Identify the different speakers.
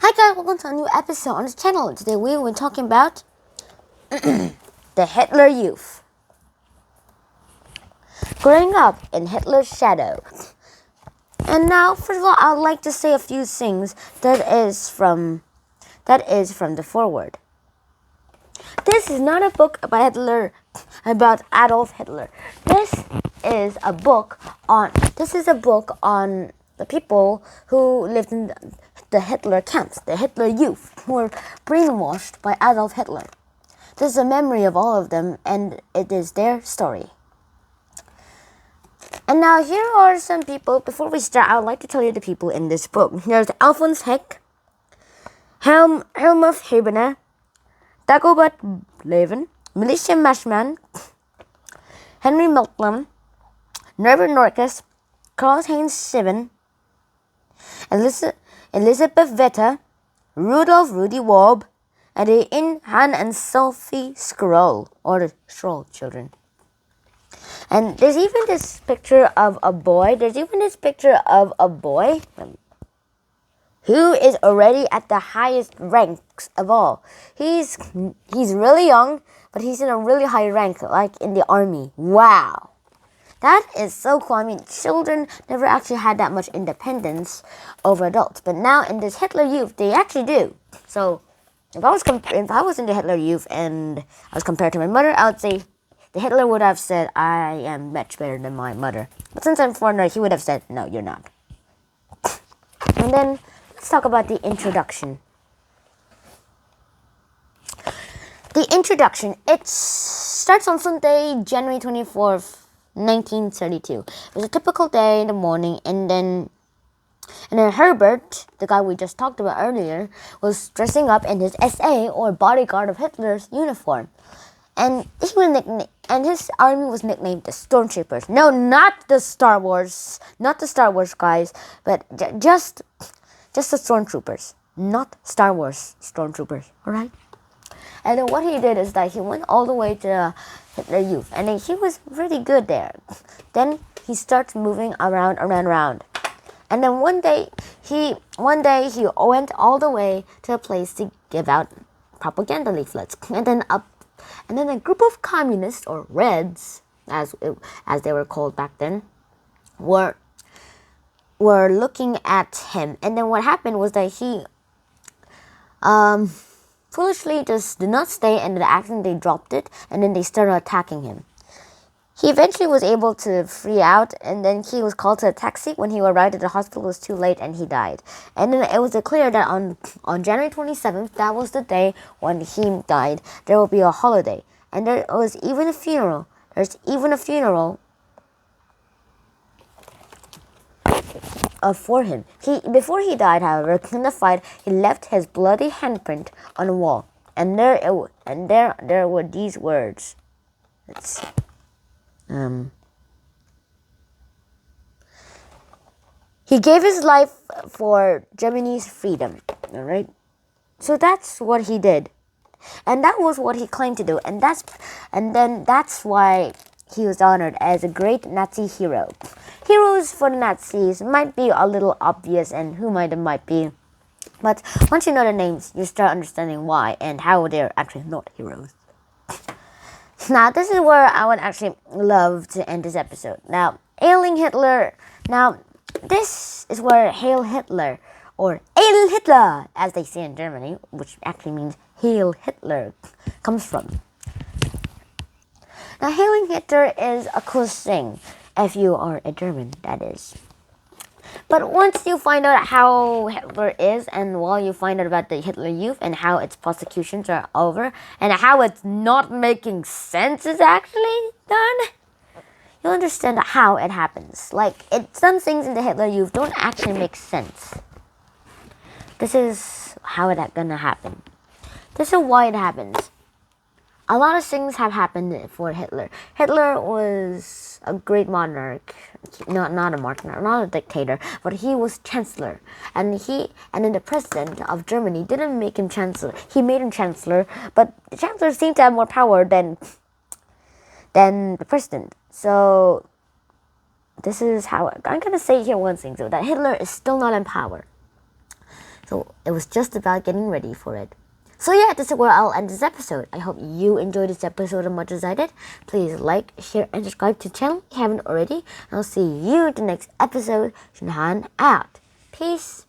Speaker 1: Hi guys, welcome to a new episode on this channel. Today we will be talking about the Hitler Youth. Growing up in Hitler's shadow. And now, first of all, I'd like to say a few things that is from the foreword. This is not a book about Adolf Hitler. This is a book on the people who lived in the Hitler camps, the Hitler Youth, who were brainwashed by Adolf Hitler. This is a memory of all of them, and it is their story. And now here are some people. Before we start, I would like to tell you the people in this book. There's Alfons Heck, Helmut Hebener, Dagobert Levin, Militia Maschmann, Henry Meltlam, Norbert Norkus, Karl-Heinz Sieben, Elizabeth Vetter, Rudolf Rudi Wob, and Han and Sophie Skroll, or the Schroll children. And there's even this picture of a boy. Who is already at the highest ranks of all. He's really young, but he's in a really high rank, like in the army. Wow. That is so cool. I mean, children never actually had that much independence over adults. But now in this Hitler Youth, they actually do. So if I was in the Hitler Youth and I was compared to my mother, I would say the Hitler would have said, I am much better than my mother. But since I'm foreigner, he would have said, no, you're not. And then let's talk about the introduction. The introduction, it starts on Sunday, January 24th, 1932. It was a typical day in the morning, and then Herbert, the guy we just talked about earlier, was dressing up in his SA, or bodyguard of Hitler's uniform. And his army was nicknamed the Stormtroopers. No, not the Star Wars guys, but just the Stormtroopers, not Star Wars Stormtroopers. All right. And then what he did is that he went all the way to Hitler Youth, and then he was really good there. Then he starts moving around. And then one day he went all the way to a place to give out propaganda leaflets. And then a group of communists, or Reds, as they were called back then, were looking at him. And then what happened was that he foolishly just did not stay, and the accident they dropped it, and then they started attacking him. He eventually was able to free out, and then he was called to a taxi. When he arrived at the hospital, it was too late, and he died. And then it was declared that on January 27th, that was the day when he died, there will be a holiday. And there was even a funeral. There's even a funeral for him. Before he died, however, in the fight, he left his bloody handprint on the wall. And there were these words. He gave his life for Germany's freedom. All right. So that's what he did, and that was what he claimed to do, and that's why he was honored as a great Nazi hero. Heroes for the Nazis might be a little obvious, and who might be, but once you know the names, you start understanding why and how they're actually not heroes. Now, this is where I would actually love to end this episode. Now, hailing Hitler. Now, this is where Hail Hitler, or Hail Hitler, as they say in Germany, which actually means Hail Hitler, comes from. Now, hailing Hitler is a cool thing, if you are a German, that is. But once you find out how Hitler is, and while you find out about the Hitler Youth and how its prosecutions are over, and how it's not making sense is actually done, you'll understand how it happens. Like, some things in the Hitler Youth don't actually make sense. This is how it's gonna happen. This is why it happens. A lot of things have happened for Hitler. Hitler was a great monarch, not a dictator, but he was chancellor. And then the president of Germany didn't make him chancellor. He made him chancellor, but the chancellor seemed to have more power than the president. So this is how I'm gonna say here one thing, so that Hitler is still not in power. So it was just about getting ready for it. So yeah, this is where I'll end this episode. I hope you enjoyed this episode as much as I did. Please like, share, and subscribe to the channel if you haven't already. And I'll see you in the next episode. Shinhan out. Peace.